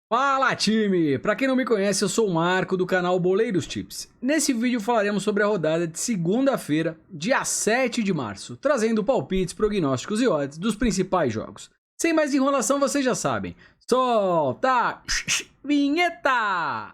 Fala time! Pra quem não me conhece, eu sou o Marco do canal Boleiros Tips. Nesse vídeo falaremos sobre a rodada de segunda-feira, dia 7 de março, trazendo palpites, prognósticos e odds dos principais jogos. Sem mais enrolação, vocês já sabem. Solta a vinheta!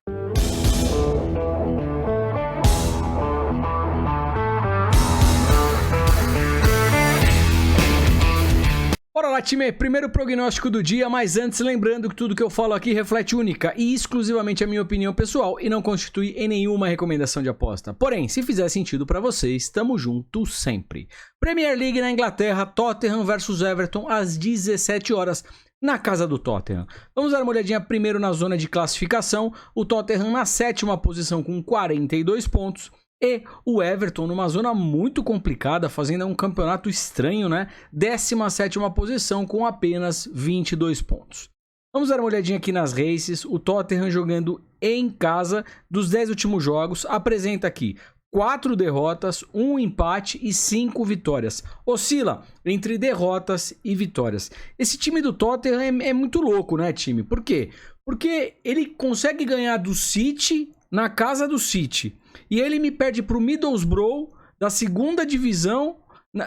Bora lá, time! Primeiro prognóstico do dia, mas antes lembrando que tudo que eu falo aqui reflete única e exclusivamente a minha opinião pessoal e não constitui em nenhuma recomendação de aposta. Porém, se fizer sentido pra vocês, tamo junto sempre. Premier League na Inglaterra, Tottenham vs Everton às 17 horas. Na casa do Tottenham. Vamos dar uma olhadinha primeiro na zona de classificação. O Tottenham na sétima posição com 42 pontos. E o Everton numa zona muito complicada, fazendo um campeonato estranho, né? 17ª posição com apenas 22 pontos. Vamos dar uma olhadinha aqui nas races. O Tottenham jogando em casa dos 10 últimos jogos. Apresenta aqui 4 derrotas, 1 empate e 5 vitórias. Oscila entre derrotas e vitórias. Esse time do Tottenham é muito louco, né, time? Por quê? Porque ele consegue ganhar do City na casa do City. E ele me perde para o Middlesbrough da segunda divisão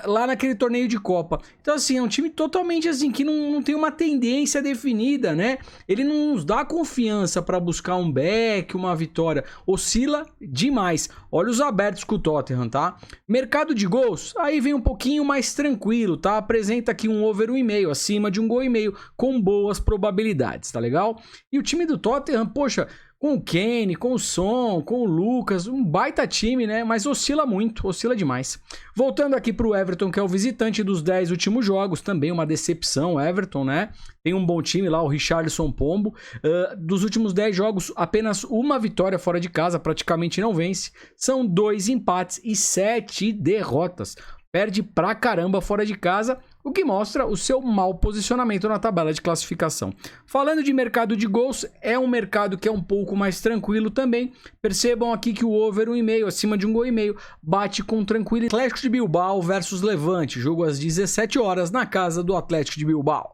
lá naquele torneio de Copa. Então assim, é um time totalmente assim que não tem uma tendência definida, né? Ele não nos dá confiança para buscar um back, uma vitória. Oscila demais. Olhos abertos com o Tottenham, tá? Mercado de gols, aí vem um pouquinho mais tranquilo, tá? Apresenta aqui um over 1,5, acima de 1,5 gol, com boas probabilidades, tá legal? E o time do Tottenham, poxa, com o Kane, com o Son, com o Lucas, um baita time, né? Mas oscila muito, oscila demais. Voltando aqui para o Everton, que é o visitante dos 10 últimos jogos, também uma decepção, Everton, né? Tem um bom time lá, o Richarlison Pombo. Dos últimos 10 jogos, apenas uma vitória fora de casa, praticamente não vence. São 2 empates e 7 derrotas. Perde pra caramba fora de casa, o que mostra o seu mau posicionamento na tabela de classificação. Falando de mercado de gols, é um mercado que é um pouco mais tranquilo também. Percebam aqui que o over 1,5, acima de 1,5 gol, bate com tranquilidade. Atlético de Bilbao versus Levante, jogo às 17 horas na casa do Atlético de Bilbao.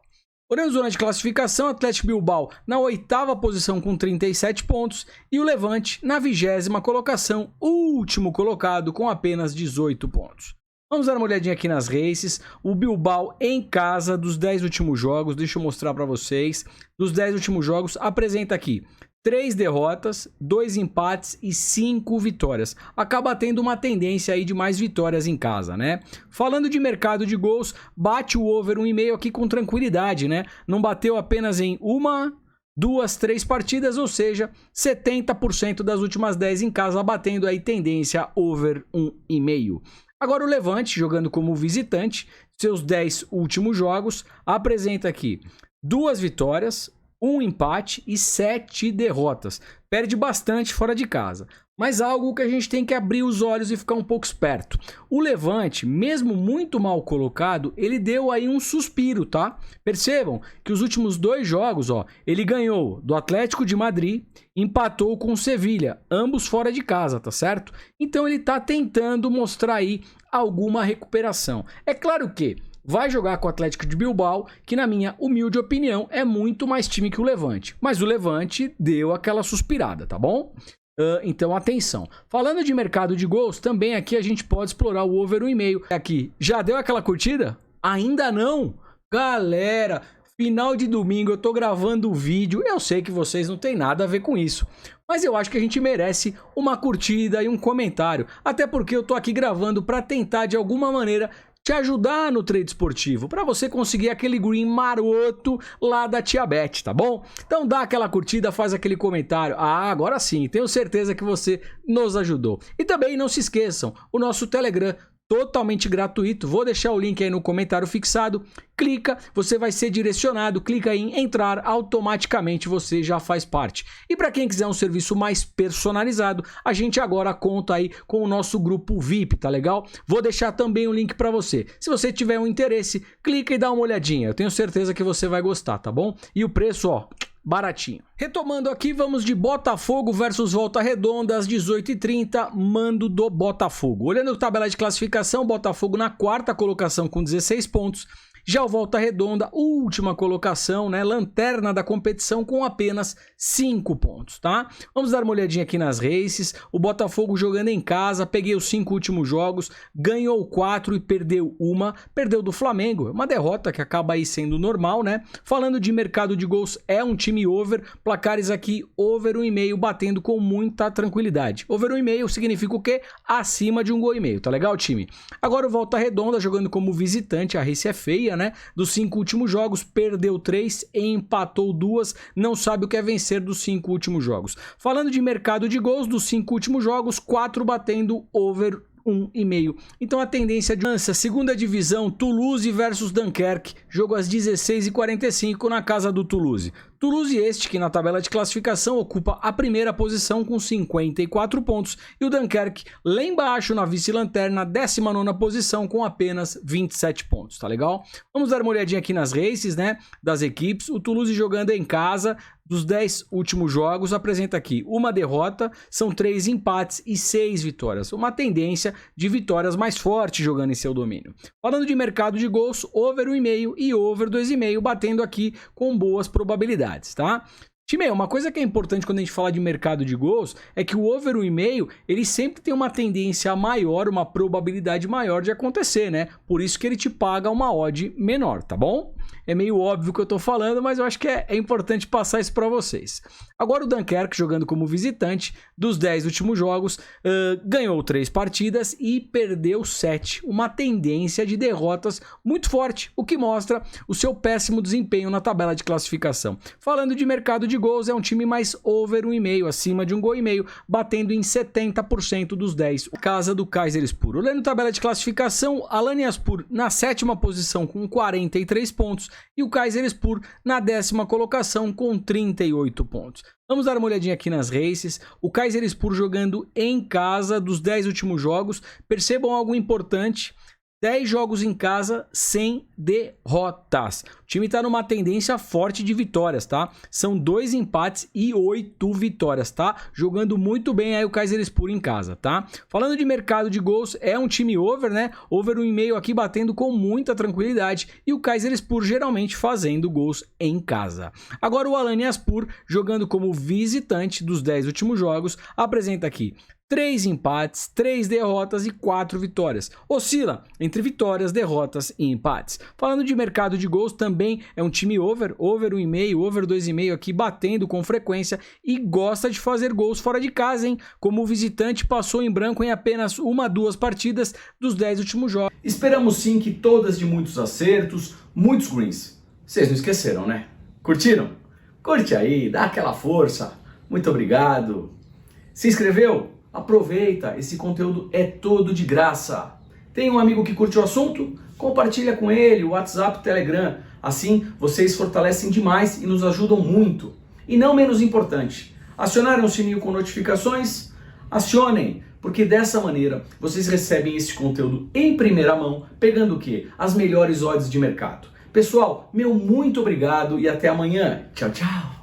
Olhando zona de classificação, Atlético Bilbao na 8ª posição com 37 pontos e o Levante na 20ª colocação, último colocado com apenas 18 pontos. Vamos dar uma olhadinha aqui nas races. O Bilbao em casa dos 10 últimos jogos, deixa eu mostrar para vocês. Dos 10 últimos jogos, apresenta aqui 3 derrotas, 2 empates e 5 vitórias. Acaba tendo uma tendência aí de mais vitórias em casa, né? Falando de mercado de gols, bate o over 1,5 aqui com tranquilidade, né? Não bateu apenas em 1, 2, 3 partidas, ou seja, 70% das últimas 10 em casa, batendo aí tendência over 1,5. Agora o Levante, jogando como visitante, seus 10 últimos jogos, apresenta aqui 2 vitórias, 1 empate e 7 derrotas. Perde bastante fora de casa, mas algo que a gente tem que abrir os olhos e ficar um pouco esperto. O Levante, mesmo muito mal colocado, ele deu aí um suspiro, tá? Percebam que os últimos 2 jogos, ó, ele ganhou do Atlético de Madrid, empatou com o Sevilha, ambos fora de casa, tá certo? Então ele tá tentando mostrar aí alguma recuperação. É claro que vai jogar com o Atlético de Bilbao, que na minha humilde opinião é muito mais time que o Levante. Mas o Levante deu aquela suspirada, tá bom? Então atenção. Falando de mercado de gols, também aqui a gente pode explorar o over 1,5. Aqui, já deu aquela curtida? Ainda não? Galera, final de domingo eu tô gravando o vídeo, eu sei que vocês não tem nada a ver com isso, mas eu acho que a gente merece uma curtida e um comentário, até porque eu tô aqui gravando para tentar de alguma maneira te ajudar no trade esportivo, para você conseguir aquele green maroto lá da Tia Beth, tá bom? Então dá aquela curtida, faz aquele comentário. Ah, agora sim, tenho certeza que você nos ajudou. E também não se esqueçam, o nosso Telegram totalmente gratuito, vou deixar o link aí no comentário fixado, clica, você vai ser direcionado, clica em entrar, automaticamente você já faz parte. E para quem quiser um serviço mais personalizado, a gente agora conta aí com o nosso grupo VIP, tá legal? Vou deixar também o link para você. Se você tiver um interesse, clica e dá uma olhadinha, eu tenho certeza que você vai gostar, tá bom? E o preço, ó, baratinho. Retomando aqui, vamos de Botafogo versus Volta Redonda às 18h30, mando do Botafogo. Olhando a tabela de classificação, Botafogo na 4ª colocação com 16 pontos Já o Volta Redonda, última colocação, né? Lanterna da competição com apenas 5 pontos, tá? Vamos dar uma olhadinha aqui nas races. O Botafogo jogando em casa, peguei os 5 últimos jogos, ganhou 4 e perdeu uma. Perdeu do Flamengo, uma derrota que acaba aí sendo normal, né? Falando de mercado de gols, é um time over, placares aqui over 1,5, batendo com muita tranquilidade. Over 1,5 significa o quê? Acima de 1,5 gol, tá legal, time? Agora o Volta Redonda jogando como visitante, a race é feia, né? Dos 5 últimos jogos, perdeu 3 e empatou 2, não sabe o que é vencer dos 5 últimos jogos. Falando de mercado de gols, dos 5 últimos jogos, 4 batendo over 1,5. Então a tendência de lança, segunda divisão, Toulouse versus Dunkerque, jogo às 16h45 na casa do Toulouse. Toulouse este que na tabela de classificação ocupa a primeira posição com 54 pontos e o Dunkerque lá embaixo na vice-lanterna, 19ª posição com apenas 27 pontos, tá legal? Vamos dar uma olhadinha aqui nas races, né, das equipes. O Toulouse jogando em casa, dos 10 últimos jogos, apresenta aqui uma derrota, são 3 empates e 6 vitórias. Uma tendência de vitórias mais forte jogando em seu domínio. Falando de mercado de gols, over 1,5 e over 2,5, batendo aqui com boas probabilidades, tá? Time, uma coisa que é importante quando a gente fala de mercado de gols é que o over 1,5, ele sempre tem uma tendência maior, uma probabilidade maior de acontecer, né? Por isso que ele te paga uma odd menor, tá bom? É meio óbvio o que eu tô falando, mas eu acho que é importante passar isso para vocês. Agora o Dunkerque jogando como visitante, dos 10 últimos jogos, ganhou 3 partidas e perdeu 7. Uma tendência de derrotas muito forte, o que mostra o seu péssimo desempenho na tabela de classificação. Falando de mercado de gols, é um time mais over 1,5, acima de 1,5 gol, batendo em 70% dos 10. Casa do Kayserispor. Olhando tabela de classificação, Alanyaspor na 7ª posição com 43 pontos e o Kayserispor na 10ª colocação com 38 pontos. Vamos dar uma olhadinha aqui nas races. O Kayserispor jogando em casa dos 10 últimos jogos. Percebam algo importante. 10 jogos em casa sem derrotas. O time está numa tendência forte de vitórias, tá? São 2 empates e 8 vitórias, tá? Jogando muito bem aí o Kayserispor em casa, tá? Falando de mercado de gols, é um time over, né? Over 1,5 aqui batendo com muita tranquilidade e o Kayserispor geralmente fazendo gols em casa. Agora o Alanyaspor jogando como visitante dos 10 últimos jogos, apresenta aqui 3 empates, 3 derrotas e 4 vitórias. Oscila entre vitórias, derrotas e empates. Falando de mercado de gols, também é um time over 1,5, over 2,5 aqui batendo com frequência e gosta de fazer gols fora de casa, hein? Como visitante passou em branco em apenas 1-2 partidas dos 10 últimos jogos. Esperamos sim que todas de muitos acertos, muitos greens. Vocês não esqueceram, né? Curtiram? Curte aí, dá aquela força. Muito obrigado. Se inscreveu? Aproveita, esse conteúdo é todo de graça. Tem um amigo que curte o assunto? Compartilha com ele, o WhatsApp, o Telegram. Assim, vocês fortalecem demais e nos ajudam muito. E não menos importante, acionaram o sininho com notificações? Acionem, porque dessa maneira vocês recebem esse conteúdo em primeira mão, pegando o quê? As melhores odds de mercado. Pessoal, meu muito obrigado e até amanhã. Tchau, tchau.